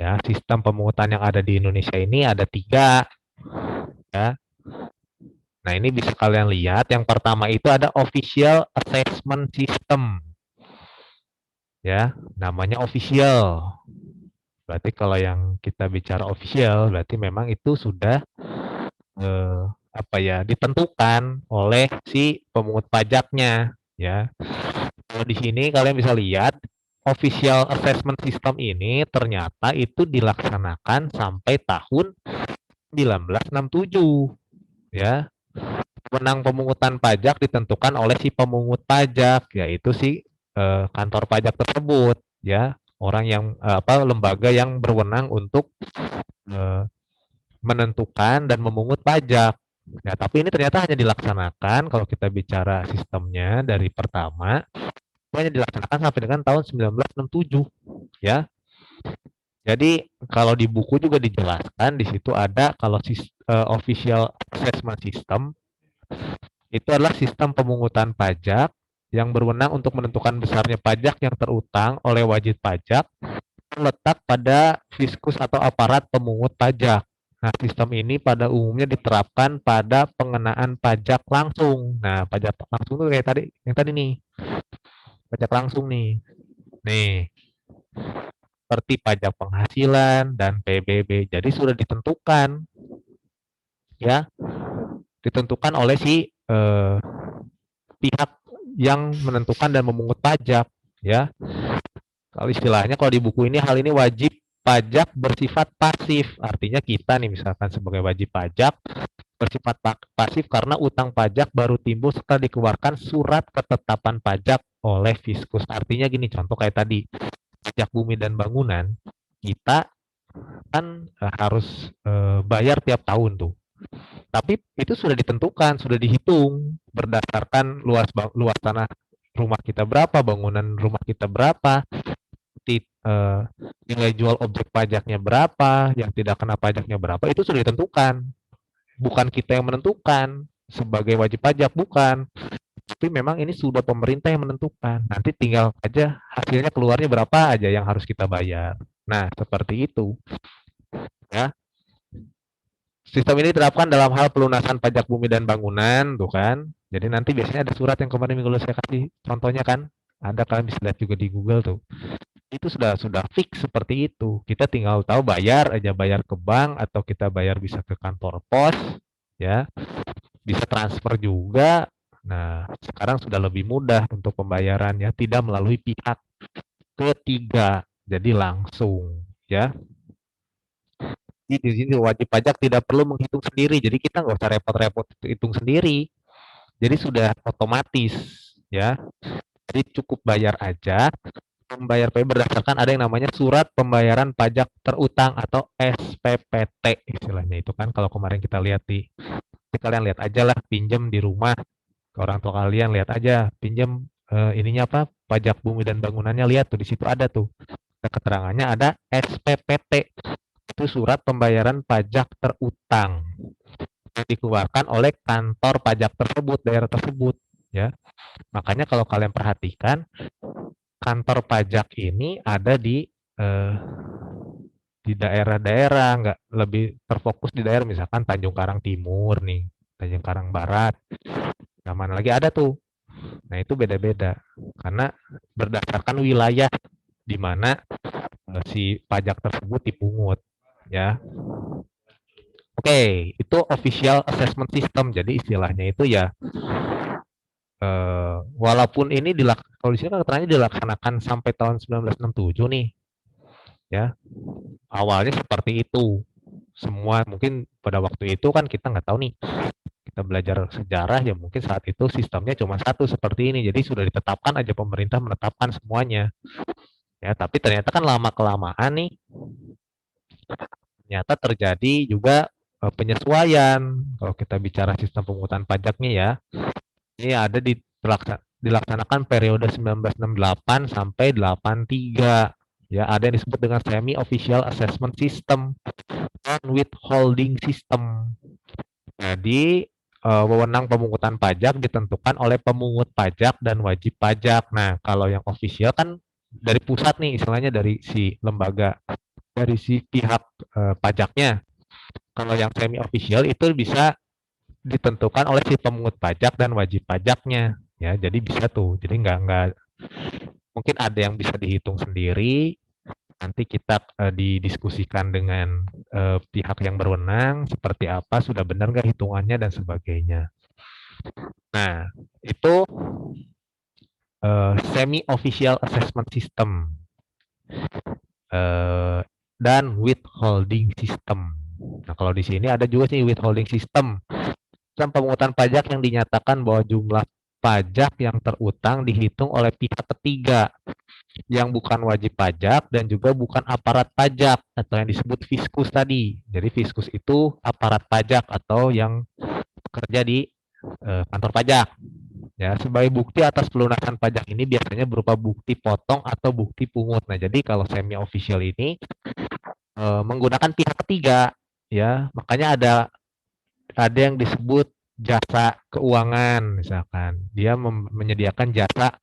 Ya, sistem pemungutan yang ada di Indonesia ini ada 3. Ya. Nah, ini bisa kalian lihat. Yang pertama itu ada Official Assessment System. Ya, namanya official. Berarti kalau yang kita bicara official, berarti memang itu sudah ditentukan oleh si pemungut pajaknya. Ya, kalau di sini kalian bisa lihat official assessment system ini ternyata itu dilaksanakan sampai tahun 1967. Ya, wewenang pemungutan pajak ditentukan oleh si pemungut pajak, yaitu si kantor pajak tersebut, ya, orang yang lembaga yang berwenang untuk eh, menentukan dan memungut pajak. Ya, tapi ini ternyata hanya dilaksanakan kalau kita bicara sistemnya dari pertama, itu hanya dilaksanakan sampai dengan tahun 1967, ya. Jadi kalau di buku juga dijelaskan di situ ada kalau official assessment system itu adalah sistem pemungutan pajak yang berwenang untuk menentukan besarnya pajak yang terutang oleh wajib pajak terletak pada fiskus atau aparat pemungut pajak. Nah, sistem ini pada umumnya diterapkan pada pengenaan pajak langsung. Nah, pajak langsung itu kayak tadi, yang tadi nih, pajak langsung nih. Nih, seperti pajak penghasilan dan PBB. Jadi sudah ditentukan, ya, ditentukan oleh si pihak yang menentukan dan memungut pajak, ya. Kalau istilahnya kalau di buku ini hal ini wajib pajak bersifat pasif. Artinya kita nih misalkan sebagai wajib pajak bersifat pasif karena utang pajak baru timbul setelah dikeluarkan surat ketetapan pajak oleh fiskus. Artinya gini, contoh kayak tadi, pajak bumi dan bangunan, kita kan harus bayar tiap tahun tuh. Tapi itu sudah ditentukan, sudah dihitung berdasarkan luas tanah rumah kita berapa, bangunan rumah kita berapa, nilai jual objek pajaknya berapa, yang tidak kena pajaknya berapa, itu sudah ditentukan. Bukan kita yang menentukan sebagai wajib pajak, bukan. Tapi memang ini sudah pemerintah yang menentukan. Nanti tinggal aja hasilnya keluarnya berapa aja yang harus kita bayar. Nah, seperti itu. Ya. Sistem ini diterapkan dalam hal pelunasan pajak bumi dan bangunan, tuh kan. Jadi nanti biasanya ada surat yang kemarin minggu lalu saya kasih contohnya kan. Ada, kalian bisa lihat juga di Google tuh. Itu sudah fix seperti itu. Kita tinggal tahu bayar aja, bayar ke bank atau kita bayar bisa ke kantor pos, ya. Bisa transfer juga. Nah, sekarang sudah lebih mudah untuk pembayarannya, tidak melalui pihak ketiga. Jadi langsung, ya. Di sini wajib pajak tidak perlu menghitung sendiri. Jadi kita nggak usah repot-repot hitung sendiri. Jadi sudah otomatis, ya. Jadi cukup bayar aja. Membayar pajak berdasarkan ada yang namanya surat pembayaran pajak terutang atau SPPT istilahnya itu kan. Kalau kemarin kita lihat kalian lihat aja lah, pinjam di rumah ke orang tua kalian, lihat aja pinjam ininya apa, pajak bumi dan bangunannya, lihat tuh di situ ada tuh keterangannya, ada SPPT, itu surat pembayaran pajak terutang yang dikeluarkan oleh kantor pajak tersebut, daerah tersebut, ya. Makanya kalau kalian perhatikan kantor pajak ini ada eh, di daerah-daerah, nggak lebih terfokus di daerah, misalkan Tanjung Karang Timur nih, Tanjung Karang Barat, nah mana lagi ada tuh. Nah itu beda-beda karena berdasarkan wilayah di mana si pajak tersebut dipungut, ya. Oke, itu official assessment system. Jadi istilahnya itu ya, walaupun ini kalau di sini kan keterangannya dilaksanakan sampai tahun 1967 nih, ya. Awalnya seperti itu. Semua mungkin pada waktu itu kan kita nggak tahu nih. Kita belajar sejarah ya mungkin saat itu sistemnya cuma satu seperti ini. Jadi sudah ditetapkan aja, pemerintah menetapkan semuanya. Ya, tapi ternyata kan lama kelamaan nih ternyata terjadi juga penyesuaian. Kalau kita bicara sistem pemungutan pajaknya ya, ini ada dilaksanakan periode 1968 sampai 83. Ya, ada yang disebut dengan semi official assessment system dan withholding system. Jadi wewenang pemungutan pajak ditentukan oleh pemungut pajak dan wajib pajak. Nah, kalau yang official kan dari pusat nih, istilahnya dari si lembaga dari si pihak pajaknya. Kalau yang semi official itu bisa ditentukan oleh si pemungut pajak dan wajib pajaknya. Ya, jadi bisa tuh. Jadi nggak mungkin ada yang bisa dihitung sendiri. Nanti kita didiskusikan dengan pihak yang berwenang seperti apa, sudah benar nggak hitungannya dan sebagainya. Nah, itu semi official assessment system dan withholding system. Nah, kalau di sini ada juga sih withholding system. Sistem pemungutan pajak yang dinyatakan bahwa jumlah pajak yang terutang dihitung oleh pihak ketiga yang bukan wajib pajak dan juga bukan aparat pajak atau yang disebut fiskus tadi. Jadi fiskus itu aparat pajak atau yang bekerja di kantor pajak. Ya, sebagai bukti atas pelunasan pajak ini biasanya berupa bukti potong atau bukti pungut. Nah, jadi kalau semi official ini menggunakan pihak ketiga, ya, makanya ada yang disebut jasa keuangan, misalkan dia menyediakan jasa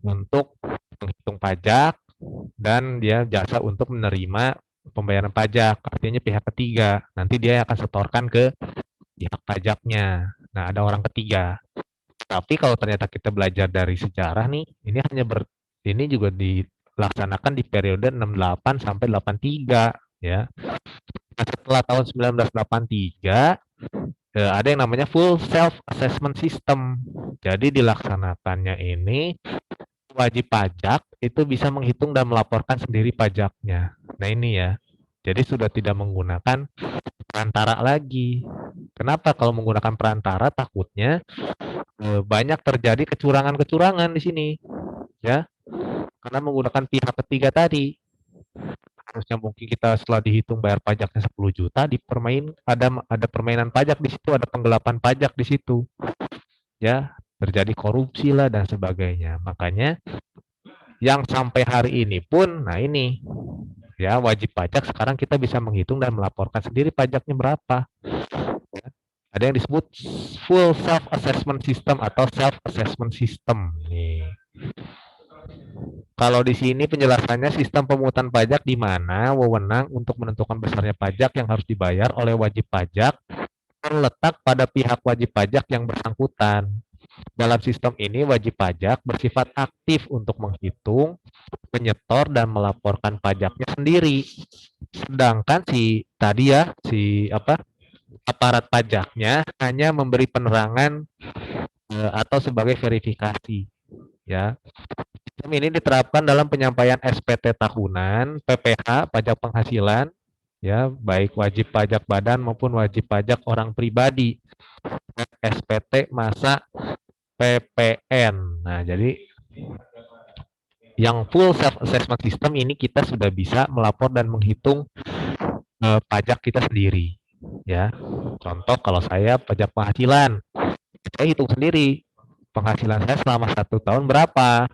untuk menghitung pajak dan dia jasa untuk menerima pembayaran pajak, artinya pihak ketiga. Nanti dia akan setorkan ke pihak pajaknya. Nah, ada orang ketiga. Tapi kalau ternyata kita belajar dari sejarah nih, ini juga dilaksanakan di periode 68 sampai 83 ya. Nah, setelah tahun 1983 ada yang namanya full self assessment system. Jadi dilaksanakannya ini wajib pajak itu bisa menghitung dan melaporkan sendiri pajaknya. Nah, ini ya. Jadi sudah tidak menggunakan perantara lagi. Kenapa? Kalau menggunakan perantara takutnya banyak terjadi kecurangan-kecurangan di sini, ya. Karena menggunakan pihak ketiga tadi. Harusnya mungkin kita setelah dihitung bayar pajaknya 10 juta ada permainan pajak di situ, ada penggelapan pajak di situ. Ya, terjadi korupsi lah dan sebagainya. Makanya yang sampai hari ini pun, nah ini ya wajib pajak sekarang kita bisa menghitung dan melaporkan sendiri pajaknya berapa. Ya. Ada yang disebut full self assessment system atau self assessment system. Nih. Kalau di sini penjelasannya sistem pemungutan pajak di mana wewenang untuk menentukan besarnya pajak yang harus dibayar oleh wajib pajak terletak pada pihak wajib pajak yang bersangkutan. Dalam sistem ini wajib pajak bersifat aktif untuk menghitung, menyetor dan melaporkan pajaknya sendiri. Sedangkan si aparat pajaknya hanya memberi penerangan atau sebagai verifikasi, ya. Sistem ini diterapkan dalam penyampaian SPT tahunan, PPH, pajak penghasilan, ya, baik wajib pajak badan maupun wajib pajak orang pribadi, SPT masa PPN. Nah, jadi yang full self assessment system ini kita sudah bisa melapor dan menghitung pajak kita sendiri, ya. Contoh kalau saya pajak penghasilan, saya hitung sendiri penghasilan saya selama 1 tahun berapa.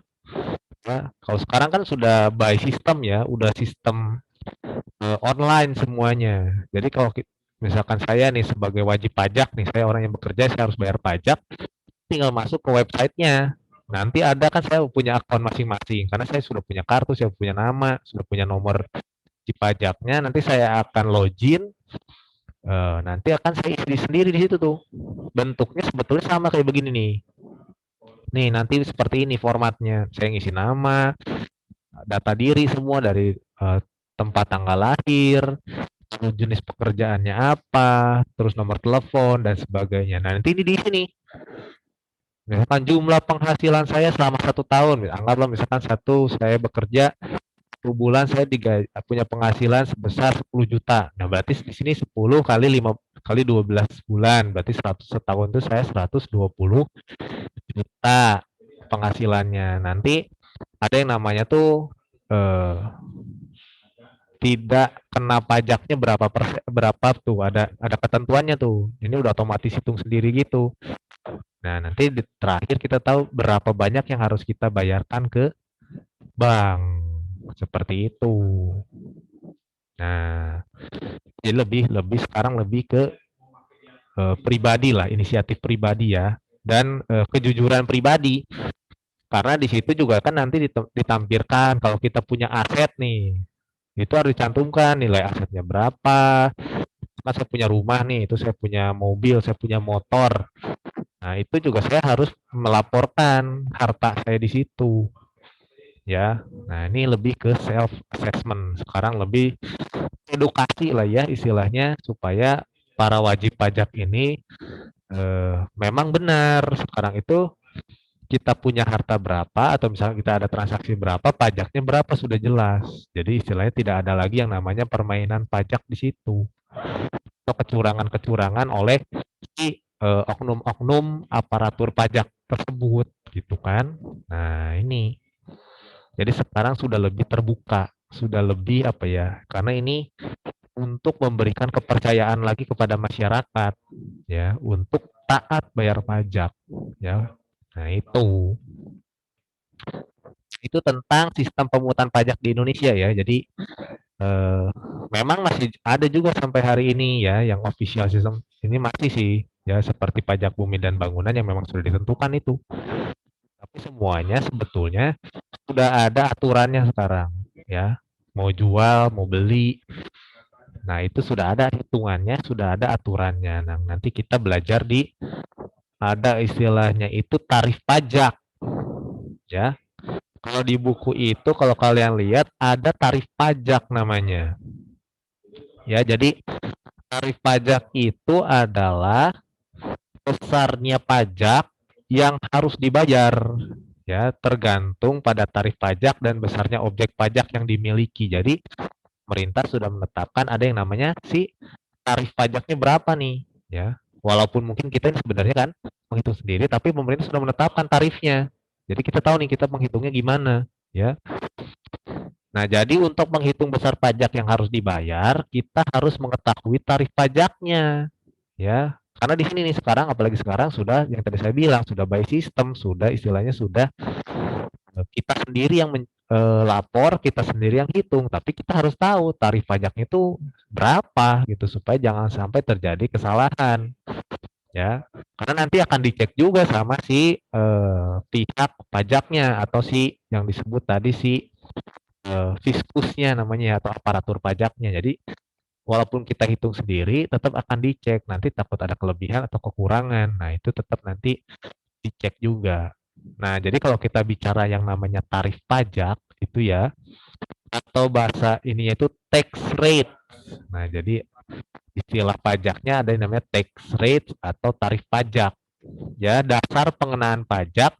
Nah, kalau sekarang kan sudah by system ya, udah sistem online semuanya. Jadi kalau misalkan saya nih sebagai wajib pajak nih, saya orang yang bekerja, saya harus bayar pajak, tinggal masuk ke websitenya. Nanti ada kan saya punya akun masing-masing, karena saya sudah punya kartu, saya punya nama, sudah punya nomor wajib pajaknya. Nanti saya akan login, nanti akan saya isi sendiri di situ tuh. Bentuknya sebetulnya sama kayak begini nih. Nih nanti seperti ini formatnya. Saya ngisi nama, data diri semua dari tempat tanggal lahir, jenis pekerjaannya apa, terus nomor telepon dan sebagainya. Nah nanti ini di sini. Misalkan jumlah penghasilan saya selama 1 tahun, anggaplah misalkan saya bekerja 1 bulan saya punya penghasilan sebesar 10 juta. Nah berarti di sini 10 kali 5 kali 12 bulan, berarti 100 setahun itu saya 120 juta penghasilannya. Nanti ada yang namanya tuh tidak kena pajaknya berapa tuh, ada ketentuannya tuh. Ini udah otomatis hitung sendiri gitu. Nah, nanti di terakhir kita tahu berapa banyak yang harus kita bayarkan ke bank. Seperti itu. Nah, jadi lebih sekarang lebih ke pribadi lah, inisiatif pribadi ya, dan kejujuran pribadi. Karena di situ juga kan nanti ditampilkan kalau kita punya aset nih. Itu harus dicantumkan nilai asetnya berapa. Kan saya punya rumah nih, itu saya punya mobil, saya punya motor. Nah, itu juga saya harus melaporkan harta saya di situ, ya. Nah, ini lebih ke self assessment. Sekarang lebih edukasi lah ya istilahnya supaya para wajib pajak ini memang benar sekarang itu kita punya harta berapa atau misalnya kita ada transaksi berapa, pajaknya berapa sudah jelas. Jadi istilahnya tidak ada lagi yang namanya permainan pajak di situ. Atau kecurangan-kecurangan oleh si oknum-oknum aparatur pajak tersebut gitu kan. Nah, ini. Jadi sekarang sudah lebih terbuka, sudah lebih apa ya? Karena ini untuk memberikan kepercayaan lagi kepada masyarakat ya, untuk taat bayar pajak ya. Nah, itu tentang sistem pemungutan pajak di Indonesia ya. Jadi eh, memang masih ada juga sampai hari ini ya yang official sistem ini masih sih ya seperti pajak bumi dan bangunan yang memang sudah ditentukan itu. Tapi semuanya sebetulnya sudah ada aturannya sekarang ya. Mau jual, mau beli. Nah, itu sudah ada hitungannya, sudah ada aturannya. Nah, nanti kita belajar di ada istilahnya itu tarif pajak ya. Kalau di buku itu kalau kalian lihat ada tarif pajak namanya. Ya, jadi tarif pajak itu adalah besarnya pajak yang harus dibayar ya, tergantung pada tarif pajak dan besarnya objek pajak yang dimiliki. Jadi pemerintah sudah menetapkan ada yang namanya si tarif pajaknya berapa nih ya. Walaupun mungkin kita ini sebenarnya kan menghitung sendiri tapi pemerintah sudah menetapkan tarifnya. Jadi kita tahu nih kita menghitungnya gimana ya. Nah, jadi untuk menghitung besar pajak yang harus dibayar, kita harus mengetahui tarif pajaknya, ya. Karena di sini nih sekarang, apalagi sekarang sudah yang tadi saya bilang sudah by system, sudah istilahnya sudah kita sendiri yang lapor, kita sendiri yang hitung, tapi kita harus tahu tarif pajaknya itu berapa gitu supaya jangan sampai terjadi kesalahan, ya. Karena nanti akan dicek juga sama si pihak pajaknya atau si yang disebut tadi si fiskusnya namanya atau aparatur pajaknya. Jadi walaupun kita hitung sendiri tetap akan dicek nanti takut ada kelebihan atau kekurangan. Nah, itu tetap nanti dicek juga. Nah, jadi kalau kita bicara yang namanya tarif pajak itu ya atau bahasa ini itu tax rate. Nah, jadi istilah pajaknya ada yang namanya tax rate atau tarif pajak. Ya, dasar pengenaan pajak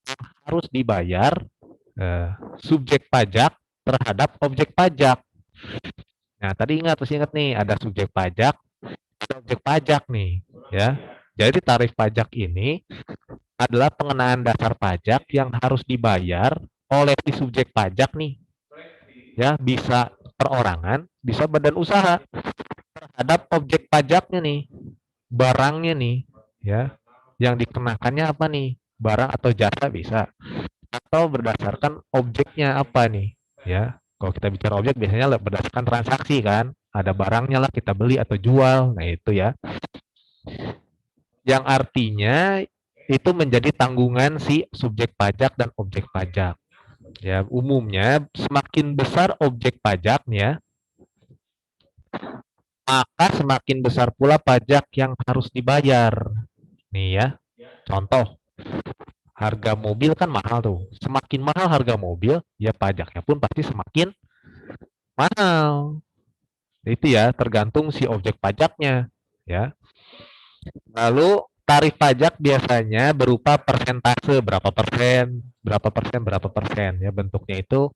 yang harus dibayar subjek pajak terhadap objek pajak. Nah, tadi masih ingat nih, ada subjek pajak, ada objek pajak nih, ya. Jadi tarif pajak ini adalah pengenaan dasar pajak yang harus dibayar oleh si subjek pajak nih, ya, bisa perorangan, bisa badan usaha terhadap objek pajaknya nih, barangnya nih, ya, yang dikenakannya apa nih, barang atau jasa bisa, atau berdasarkan objeknya apa nih, ya. Kalau kita bicara objek biasanya berdasarkan transaksi kan, ada barangnya lah kita beli atau jual, nah itu ya. Yang artinya itu menjadi tanggungan si subjek pajak dan objek pajak. Ya, umumnya semakin besar objek pajaknya, maka semakin besar pula pajak yang harus dibayar. Nih ya, contoh, harga mobil kan mahal tuh. Semakin mahal harga mobil, ya pajaknya pun pasti semakin mahal. Itu ya, tergantung si objek pajaknya, ya. Lalu tarif pajak biasanya berupa persentase, berapa persen, berapa persen, ya bentuknya itu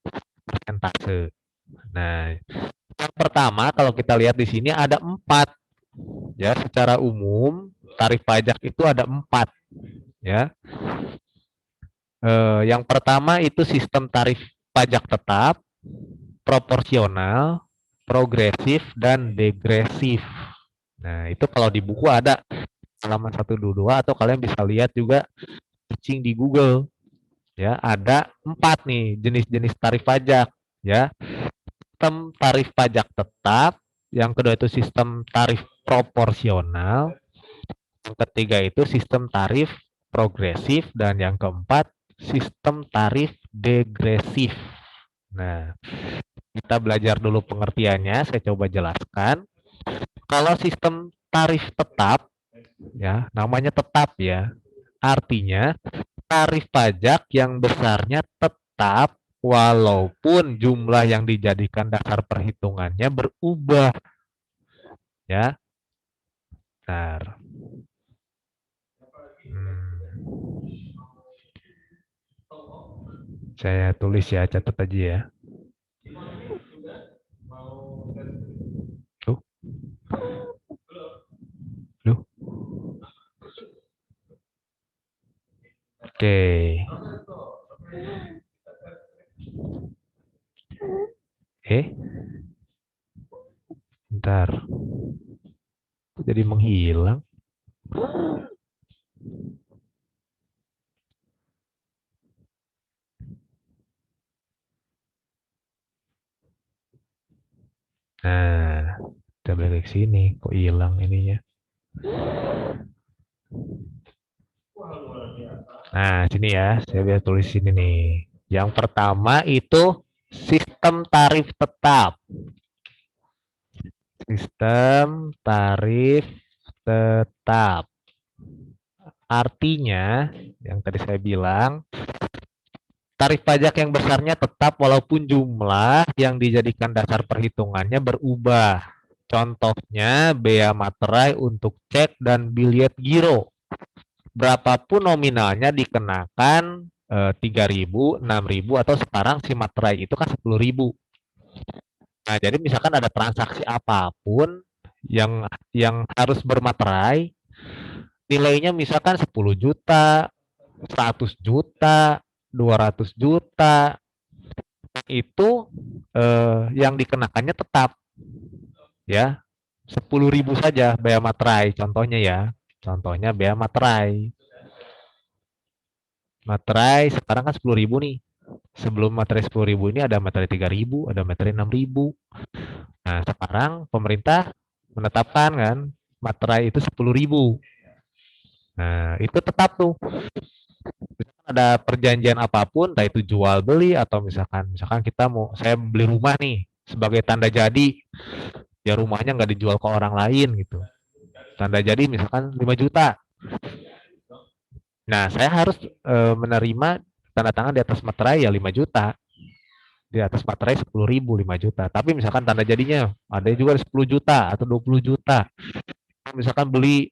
persentase. Nah, yang pertama kalau kita lihat di sini ada 4, ya secara umum tarif pajak itu ada 4, ya. Yang pertama itu sistem tarif pajak tetap, proporsional, progresif, dan degresif. Nah, itu kalau di buku ada halaman 122 atau kalian bisa lihat juga searching di Google. Ya, ada 4 nih jenis-jenis tarif pajak, ya. Sistem tarif pajak tetap, yang kedua itu sistem tarif proporsional, yang ketiga itu sistem tarif progresif, dan yang keempat sistem tarif degresif. Nah, Kita belajar dulu pengertiannya, saya coba jelaskan. Kalau sistem tarif tetap, ya, namanya tetap ya. Artinya tarif pajak yang besarnya tetap walaupun jumlah yang dijadikan dasar perhitungannya berubah, ya. Bentar. Saya tulis ya, catat aja ya. Tuh, tuh. Oke. Bentar. Jadi menghilang. Nah, kita balik ke sini. Kok hilang ininya? Nah, sini ya. Saya biar tulis sini nih. Yang pertama itu sistem tarif tetap. Sistem tarif tetap. Artinya, yang tadi saya bilang, tarif pajak yang besarnya tetap walaupun jumlah yang dijadikan dasar perhitungannya berubah. Contohnya, bea materai untuk cek dan biliet giro. Berapapun nominalnya dikenakan 3.000, 6.000, atau sekarang si materai itu kan 10.000. Nah, jadi misalkan ada transaksi apapun yang harus bermaterai, nilainya misalkan 10 juta, 100 juta, 200 juta, itu yang dikenakannya tetap ya 10.000 saja bea materai, contohnya ya. Contohnya bea materai. Materai sekarang kan 10.000 nih. Sebelum materai 10.000 ini ada materai 3.000, ada materai 6.000. Nah, sekarang pemerintah menetapkan kan materai itu 10.000. Nah, itu tetap tuh. Misalkan ada perjanjian apapun, entah itu jual beli atau misalkan kita saya beli rumah nih sebagai tanda jadi, ya rumahnya nggak dijual ke orang lain gitu. Tanda jadi misalkan 5 juta. Nah, saya harus menerima tanda tangan di atas materai ya 5 juta. Di atas materai 10.000, 5 juta. Tapi misalkan tanda jadinya ada juga 10 juta atau 20 juta. Misalkan beli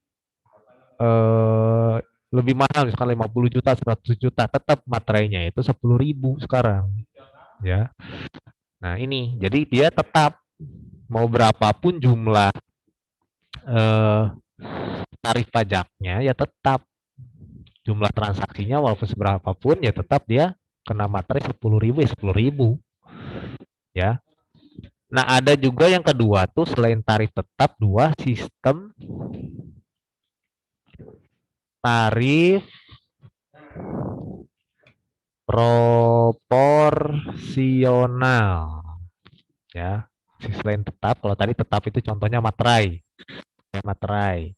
eh, lebih mahal, misalkan 50 juta, 100 juta, tetap materainya itu 10.000 sekarang. Ya. Nah, ini. Jadi dia tetap mau berapapun jumlah eh, tarif pajaknya ya tetap jumlah transaksinya walaupun seberapapun ya tetap dia kena materai 10.000 ya 10.000 ya. Nah, ada juga yang kedua tuh selain tarif tetap dua sistem tarif proporsional ya. Selain tetap, kalau tadi tetap itu contohnya materai, materai.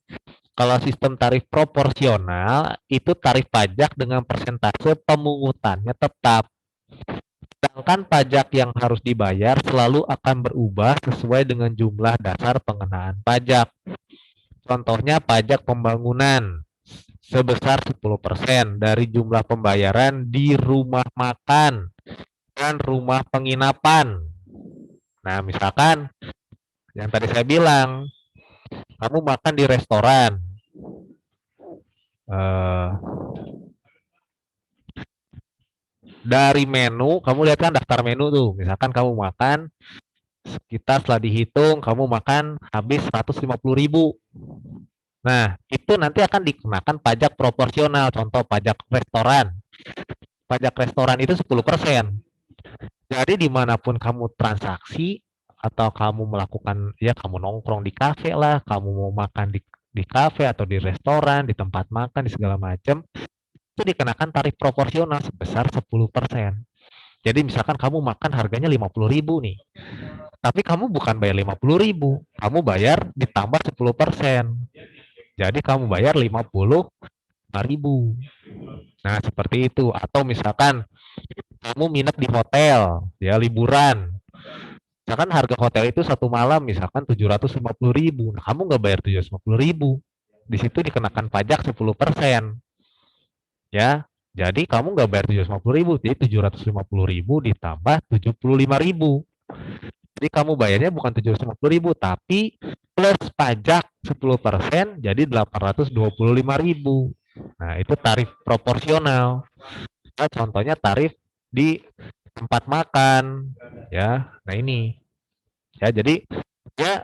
Kalau sistem tarif proporsional itu tarif pajak dengan persentase pemungutannya tetap. Sedangkan pajak yang harus dibayar selalu akan berubah sesuai dengan jumlah dasar pengenaan pajak. Contohnya pajak pembangunan sebesar 10% dari jumlah pembayaran di rumah makan dan rumah penginapan. Nah, misalkan yang tadi saya bilang, kamu makan di restoran, eh, dari menu, kamu lihat kan daftar menu tuh, misalkan kamu makan, sekitar setelah dihitung, kamu makan habis 150.000. Nah, itu nanti akan dikenakan pajak proporsional, contoh pajak restoran. Pajak restoran itu 10%. Jadi dimanapun kamu transaksi, atau kamu melakukan, ya kamu nongkrong di kafe lah, kamu mau makan di kafe atau di restoran, di tempat makan, di segala macam, itu dikenakan tarif proporsional sebesar 10%. Jadi misalkan kamu makan harganya 50.000 nih, tapi kamu bukan bayar 50.000, kamu bayar ditambah 10%. Jadi kamu bayar 55.000. Nah, seperti itu. Atau misalkan kamu minat di hotel, ya liburan. Misalkan harga hotel itu satu malam misalkan 750.000. Nah, kamu nggak bayar 750.000. Di situ dikenakan pajak 10%. Ya, jadi kamu nggak bayar 750.000. Jadi 750.000 ditambah 75.000. Jadi kamu bayarnya bukan 750.000, tapi plus pajak 10%, jadi 825.000. Nah, itu tarif proporsional. Nah, contohnya tarif di tempat makan, ya. Nah ini, ya jadi ya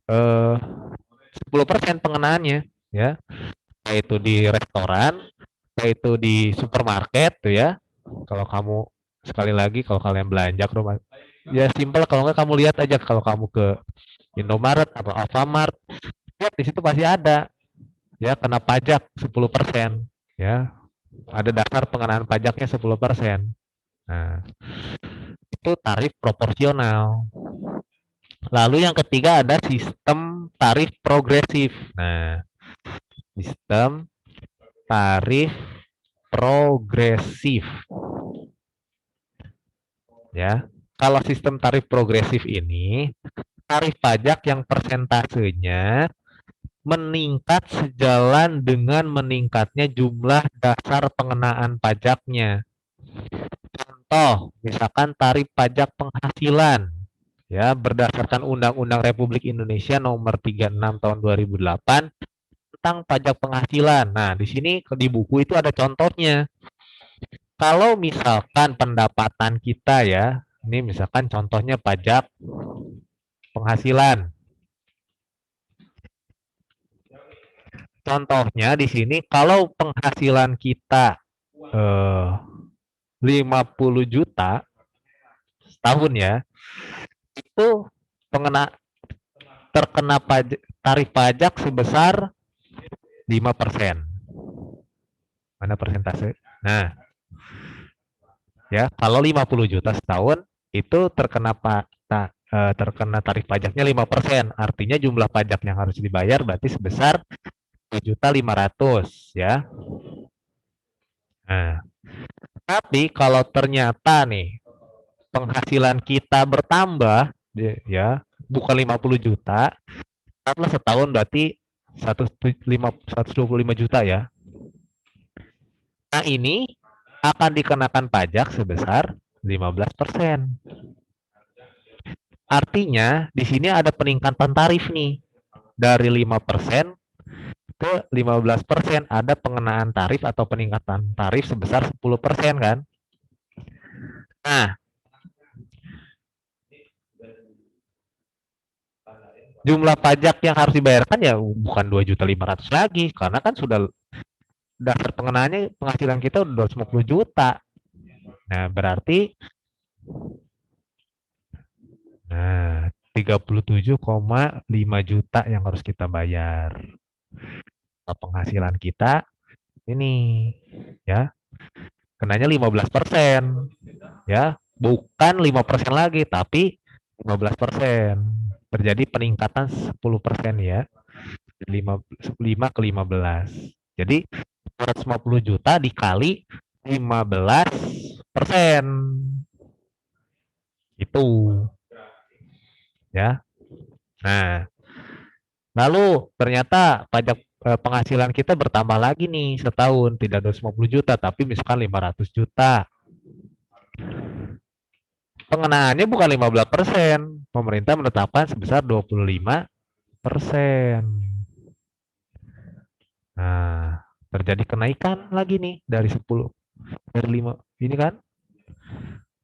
10% pengenaannya, ya. Yaitu di restoran, yaitu di supermarket, tuh ya. Kalau kamu sekali lagi kalau kalian belanja ke rumah, ya simpel. Kalau nggak kamu lihat aja kalau kamu ke Indomaret atau Alfamart, lihat di situ pasti ada ya kena pajak 10%, ya. Ada dasar pengenaan pajaknya 10%. Nah, itu tarif proporsional. Lalu yang ketiga ada sistem tarif progresif. Nah, sistem tarif progresif, ya. Kalau sistem tarif progresif ini tarif pajak yang persentasenya meningkat sejalan dengan meningkatnya jumlah dasar pengenaan pajaknya. Contoh, misalkan tarif pajak penghasilan, ya, berdasarkan Undang-Undang Republik Indonesia Nomor 36 Tahun 2008 tentang pajak penghasilan. Nah, di sini di buku itu ada contohnya. Kalau misalkan pendapatan kita, ya, ini misalkan contohnya pajak penghasilan. Contohnya di sini kalau penghasilan kita 50 juta setahun, ya, itu pengena terkena tarif pajak sebesar 5%. Mana persentase? Nah, ya, kalau 50 juta setahun itu terkena tarif pajaknya 5%. Artinya jumlah pajak yang harus dibayar berarti sebesar 1.500.000, ya. Nah, tapi kalau ternyata nih penghasilan kita bertambah, ya, bukan 50 juta, katakanlah setahun berarti 125 juta, ya. Nah, ini akan dikenakan pajak sebesar 15%. Artinya, di sini ada peningkatan tarif nih. Dari 5% ke 15%, ada pengenaan tarif atau peningkatan tarif sebesar 10%, kan? Nah, jumlah pajak yang harus dibayarkan ya bukan 2.500.000 lagi, karena kan sudah dasar pengenaannya penghasilan kita udah 250 juta. Nah, berarti 37,5 juta yang harus kita bayar. Penghasilan kita ini, ya, kenanya 15%, ya, bukan 5% lagi, tapi 15%. Terjadi peningkatan 10%, ya. 5 ke 15. Jadi 250 juta dikali 15%. Itu, ya. Nah, lalu ternyata pajak penghasilan kita bertambah lagi nih setahun, tidak 250 juta, tapi misalkan 500 juta. Pengenaannya bukan 15%, pemerintah menetapkan sebesar 25%. Nah, terjadi kenaikan lagi nih dari 10, dari 5, ini kan.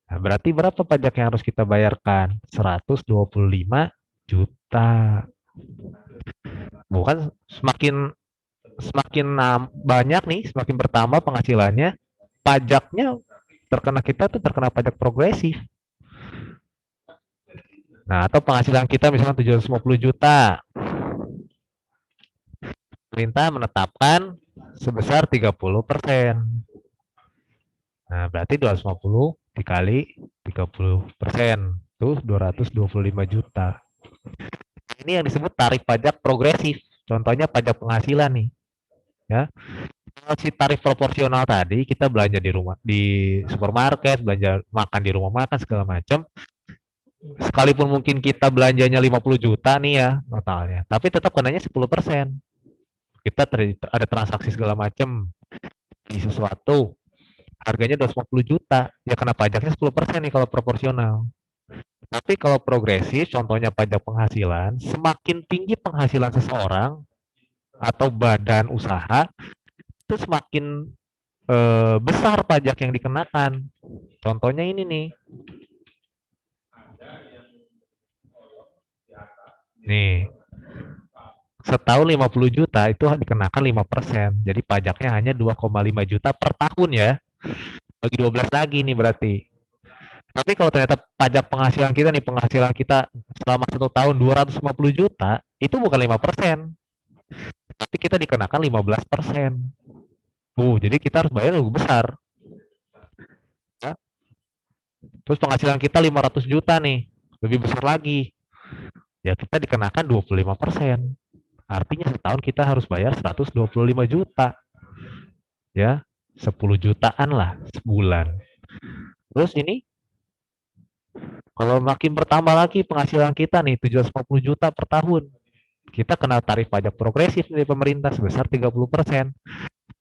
Nah, berarti berapa pajak yang harus kita bayarkan? 125 juta. Bukan semakin semakin banyak nih, semakin bertambah penghasilannya, pajaknya terkena pajak progresif. Nah, atau penghasilan kita misalnya 750 juta. Pemerintah menetapkan sebesar 30%. Nah, berarti 250 dikali 30%. Tuh 225 juta. Ini yang disebut tarif pajak progresif. Contohnya pajak penghasilan nih. Ya. Kalau si tarif proporsional tadi kita belanja di rumah, di supermarket, belanja makan di rumah makan segala macam, Sekalipun mungkin kita belanjanya 50 juta nih ya totalnya, tapi tetap kenanya 10%. Kita ada transaksi segala macam di sesuatu, harganya 250 juta, ya kena pajaknya 10% nih kalau proporsional. Tapi kalau progresif, contohnya pajak penghasilan, semakin tinggi penghasilan seseorang atau badan usaha, itu semakin besar pajak yang dikenakan. Contohnya ini nih. Nih, setahun 50 juta itu dikenakan 5%. Jadi pajaknya hanya 2,5 juta per tahun ya. Bagi 12 lagi nih berarti. Tapi kalau ternyata pajak penghasilan kita nih, penghasilan kita selama 1 tahun 250 juta, itu bukan 5%, tapi kita dikenakan 15%. Jadi kita harus bayar lebih besar. Ya. Terus penghasilan kita 500 juta nih, lebih besar lagi. Ya kita dikenakan 25%. Artinya setahun kita harus bayar 125 juta. Ya, 10 jutaan lah sebulan. Terus ini kalau makin bertambah lagi penghasilan kita nih 750 juta per tahun. Kita kena tarif pajak progresif dari pemerintah sebesar 30%.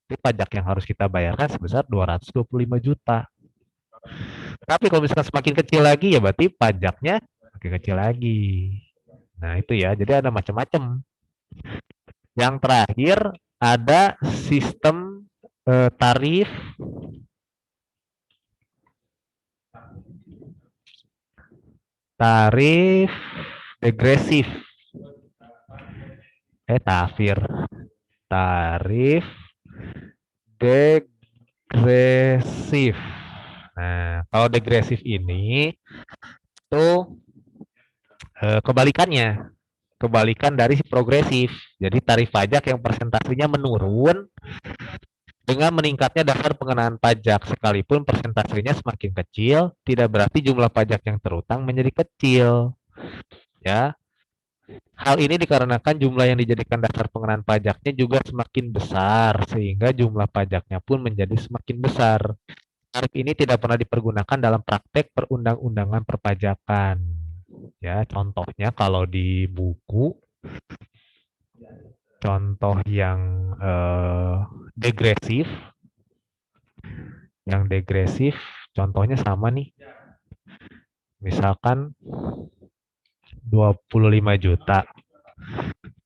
Jadi pajak yang harus kita bayarkan sebesar 225 juta. Tapi kalau misalkan semakin kecil lagi ya berarti pajaknya makin kecil lagi. Nah, itu ya. Jadi ada macam-macam. Yang terakhir ada sistem tarif tarif degresif. Tafir. Tarif degresif. Nah, kalau degresif ini tuh kebalikannya. Kebalikan dari progresif. Jadi tarif pajak yang persentasenya menurun dengan meningkatnya dasar pengenaan pajak. Sekalipun persentasenya semakin kecil, tidak berarti jumlah pajak yang terutang menjadi kecil. Ya, hal ini dikarenakan jumlah yang dijadikan dasar pengenaan pajaknya juga semakin besar, sehingga jumlah pajaknya pun menjadi semakin besar. Tarif ini tidak pernah dipergunakan dalam praktek perundang-undangan perpajakan. Ya, contohnya kalau di buku, contoh degresif, yang degresif, contohnya sama nih. Misalkan 25 juta.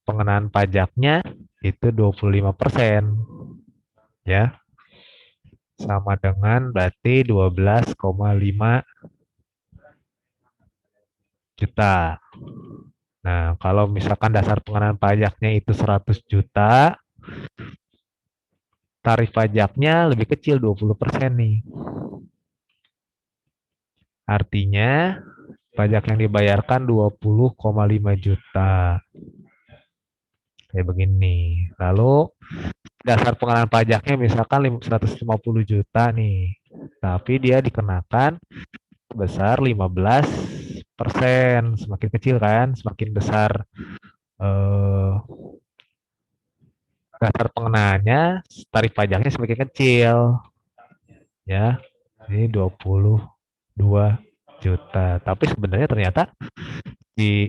Pengenaan pajaknya itu 25%. Ya. Sama dengan berarti 12,5 juta. Nah, kalau misalkan dasar pengenaan pajaknya itu 100 juta, tarif pajaknya lebih kecil 20% nih. Artinya pajak yang dibayarkan 20,5 juta. Kayak begini. Lalu dasar pengenaan pajaknya misalkan 150 juta nih. Tapi dia dikenakan sebesar 15%. Semakin kecil kan, semakin besar dasar pengenaannya, tarif pajaknya semakin kecil. Ya, ini 22 juta. Tapi sebenarnya ternyata di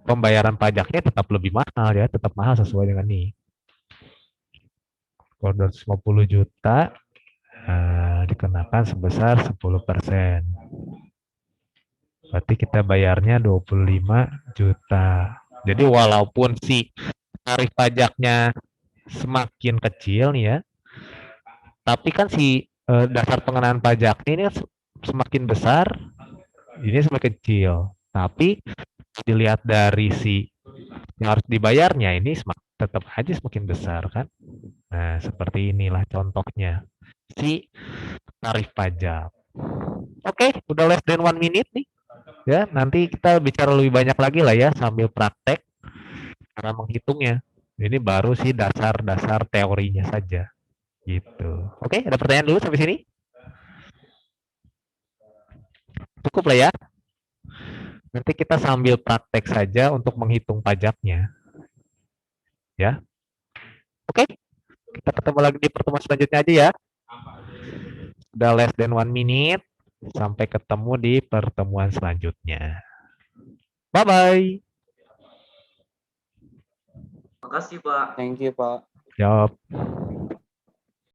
pembayaran pajaknya tetap lebih mahal ya, tetap mahal sesuai dengan ini. Kalau 250 juta dikenakan sebesar 10%. Berarti kita bayarnya 25 juta. Jadi walaupun si tarif pajaknya semakin kecil nih ya, tapi kan si dasar pengenaan pajaknya ini semakin besar, ini semakin kecil. Tapi dilihat dari si yang harus dibayarnya ini tetap aja semakin besar kan. Nah, seperti inilah contohnya si tarif pajak. Oke, udah less than 1 minute nih. Ya, nanti kita bicara lebih banyak lagi lah ya sambil praktek cara menghitungnya. Ini baru sih dasar-dasar teorinya saja. Gitu. Oke, ada pertanyaan dulu sampai sini? Cukup lah ya. Nanti kita sambil praktek saja untuk menghitung pajaknya. Ya. Oke, kita ketemu lagi di pertemuan selanjutnya aja ya. Udah less than 1 minute. Sampai ketemu di pertemuan selanjutnya. Bye-bye. Makasih, Pak. Thank you, Pak. Yup.